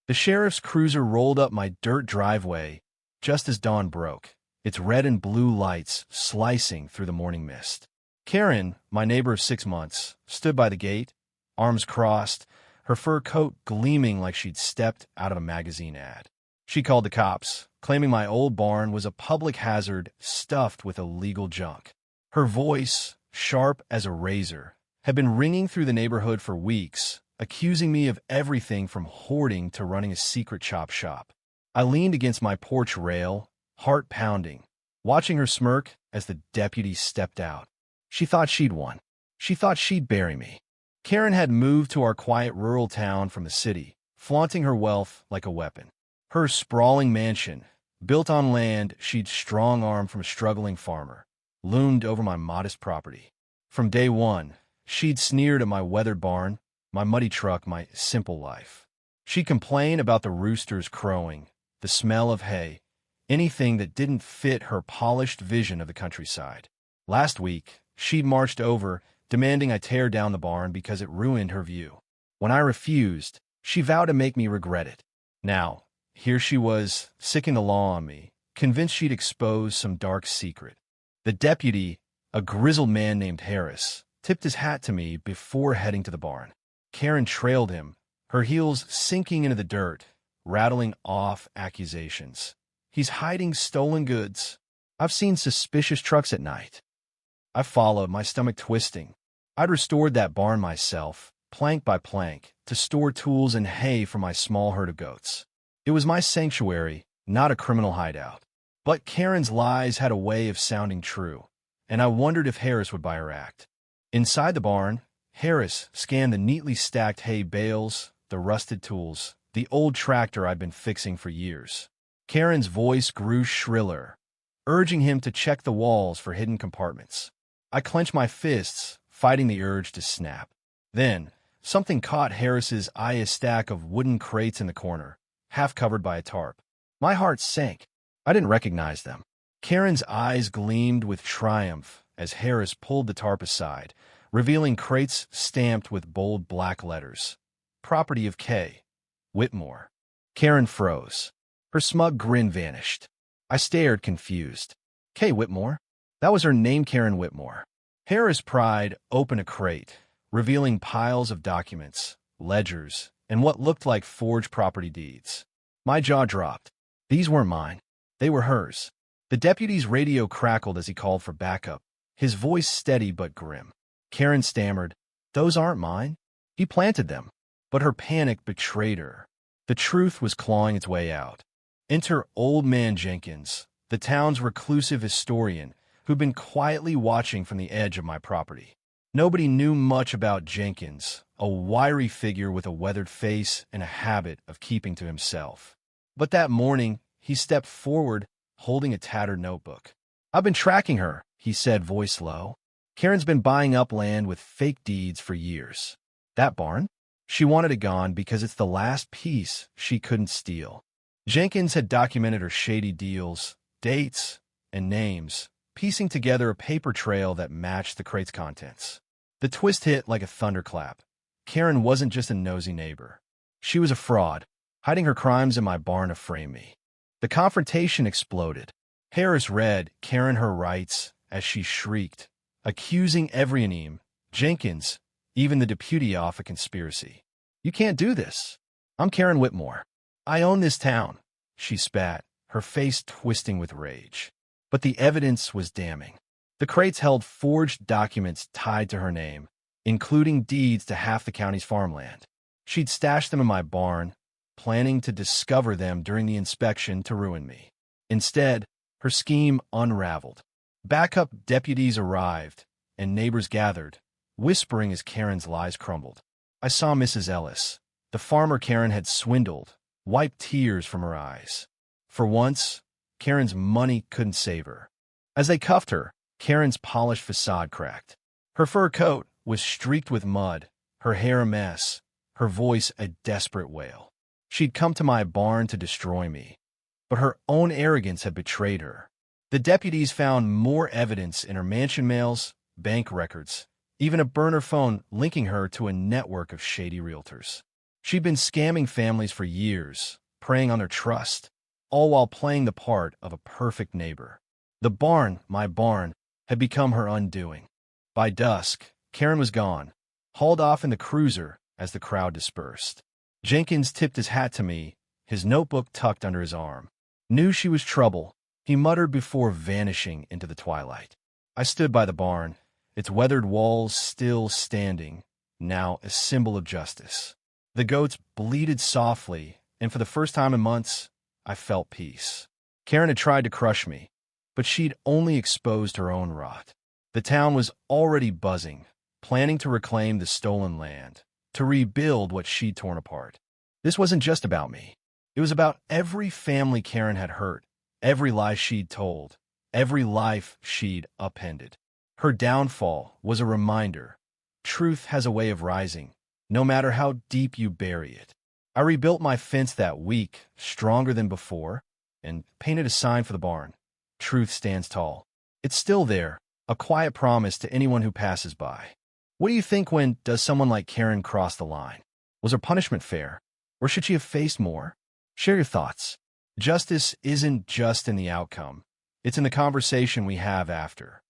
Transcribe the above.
The sheriff's cruiser rolled up my dirt driveway just as dawn broke, its red and blue lights slicing through the morning mist. Karen, my neighbor of 6 months, stood by the gate, arms crossed, her fur coat gleaming like she'd stepped out of a magazine ad. She called the cops, claiming my old barn was a public hazard stuffed with illegal junk. Her voice, sharp as a razor, had been ringing through the neighborhood for weeks, accusing me of everything from hoarding to running a secret chop shop. I leaned against my porch rail, heart pounding, watching her smirk as the deputy stepped out. She thought she'd won. She thought she'd bury me. Karen had moved to our quiet rural town from the city, flaunting her wealth like a weapon. Her sprawling mansion, built on land she'd strong-armed from a struggling farmer, loomed over my modest property. From day one, she'd sneered at my weathered barn, my muddy truck, my simple life. She'd complain about the roosters crowing, the smell of hay, anything that didn't fit her polished vision of the countryside. Last week, she'd marched over, demanding I tear down the barn because it ruined her view. When I refused, she vowed to make me regret it. Now, here she was, sicking the law on me, convinced she'd expose some dark secret. The deputy, a grizzled man named Harris, tipped his hat to me before heading to the barn. Karen trailed him, her heels sinking into the dirt, rattling off accusations. He's hiding stolen goods. I've seen suspicious trucks at night. I followed, my stomach twisting. I'd restored that barn myself, plank by plank, to store tools and hay for my small herd of goats. It was my sanctuary, not a criminal hideout. But Karen's lies had a way of sounding true, and I wondered if Harris would buy her act. Inside the barn, Harris scanned the neatly stacked hay bales, the rusted tools, the old tractor I'd been fixing for years. Karen's voice grew shriller, urging him to check the walls for hidden compartments. I clenched my fists, fighting the urge to snap. Then, something caught Harris's eye, a stack of wooden crates in the corner, half covered by a tarp. My heart sank. I didn't recognize them. Karen's eyes gleamed with triumph as Harris pulled the tarp aside, revealing crates stamped with bold black letters. Property of K. Whitmore. Karen froze. Her smug grin vanished. I stared, confused. K. Whitmore? That was her name, Karen Whitmore. Harris pried open a crate, revealing piles of documents, ledgers, and what looked like forged property deeds. My jaw dropped. These weren't mine. They were hers. The deputy's radio crackled as he called for backup, his voice steady but grim. Karen stammered, "Those aren't mine. He planted them." But her panic betrayed her. The truth was clawing its way out. Enter Old Man Jenkins, the town's reclusive historian, who'd been quietly watching from the edge of my property. Nobody knew much about Jenkins, a wiry figure with a weathered face and a habit of keeping to himself. But that morning, he stepped forward, holding a tattered notebook. "I've been tracking her," he said, voice low. "Karen's been buying up land with fake deeds for years. That barn? She wanted it gone because it's the last piece she couldn't steal." Jenkins had documented her shady deals, dates, and names, piecing together a paper trail that matched the crate's contents. The twist hit like a thunderclap. Karen wasn't just a nosy neighbor. She was a fraud, hiding her crimes in my barn to frame me. The confrontation exploded. Harris read Karen her rights as she shrieked, accusing every name, Jenkins, even the deputy, off a conspiracy. "You can't do this. I'm Karen Whitmore. I own this town," she spat, her face twisting with rage. But the evidence was damning. The crates held forged documents tied to her name, including deeds to half the county's farmland. She'd stashed them in my barn, planning to discover them during the inspection to ruin me. Instead, her scheme unraveled. Backup deputies arrived, and neighbors gathered, whispering as Karen's lies crumbled. I saw Mrs. Ellis, the farmer Karen had swindled, wipe tears from her eyes. For once, Karen's money couldn't save her. As they cuffed her, Karen's polished facade cracked. Her fur coat was streaked with mud, her hair a mess, her voice a desperate wail. She'd come to my barn to destroy me, but her own arrogance had betrayed her. The deputies found more evidence in her mansion mails, bank records, even a burner phone linking her to a network of shady realtors. She'd been scamming families for years, preying on their trust, all while playing the part of a perfect neighbor. The barn, my barn, had become her undoing. By dusk, Karen was gone, hauled off in the cruiser as the crowd dispersed. Jenkins tipped his hat to me, his notebook tucked under his arm. Knew she was trouble, he muttered before vanishing into the twilight. I stood by the barn, its weathered walls still standing, now a symbol of justice. The goats bleated softly, and for the first time in months, I felt peace. Karen had tried to crush me, but she'd only exposed her own rot. The town was already buzzing, planning to reclaim the stolen land, to rebuild what she'd torn apart. This wasn't just about me. It was about every family Karen had hurt, every lie she'd told, every life she'd upended. Her downfall was a reminder. Truth has a way of rising, no matter how deep you bury it. I rebuilt my fence that week, stronger than before, and painted a sign for the barn. Truth stands tall. It's still there, a quiet promise to anyone who passes by. What do you think when does someone like Karen cross the line? Was her punishment fair? Or should she have faced more? Share your thoughts. Justice isn't just in the outcome. It's in the conversation we have after.